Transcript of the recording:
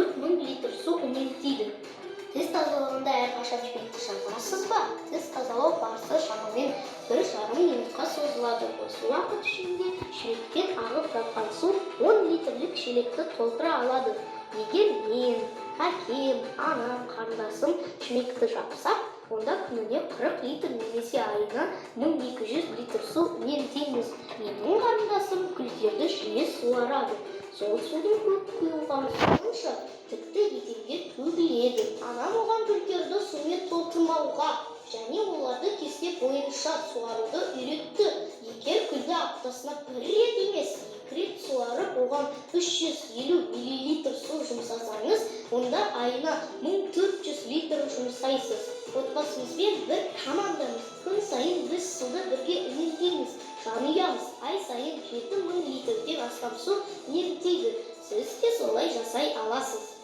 4000 литр су үнемдейді. Тіс тазалығында әрқашан шүмекті шақырасыз ба? Тіс тазалау барысы шамамен 1,5 минутқа созылады. Осы уақыт ішінде шүмектен ағып жатқан су 10 литрлік шелекті толтыра алады. Егер мен, әкем, анам, қарындасым шүмекті жапсақ, онда күніне 40 литр немесе айына 1200 литр су үнемдейміз. Менің қарындасым гүлдерді жиі суарады. Сол судың көп құйылған суынша тіпті еденге төгіледі. Анам оған гүлдерді сумен толтырмауға және оларды кесте бойынша суаруды үйретті. Егер гүлді аптасына 1 рет емес, 2 рет суарып, оған 350 мл су жұмсасаңыз, онда айына 1400 литр жұмсайсыз. Отбасымызбен бір командамыз. Күн сайын біз суды бірге үнемдейміз. Жанұямыз ай сайын 7000 литрден астам су үнемдейді. Сіз де солай жасай аласыз.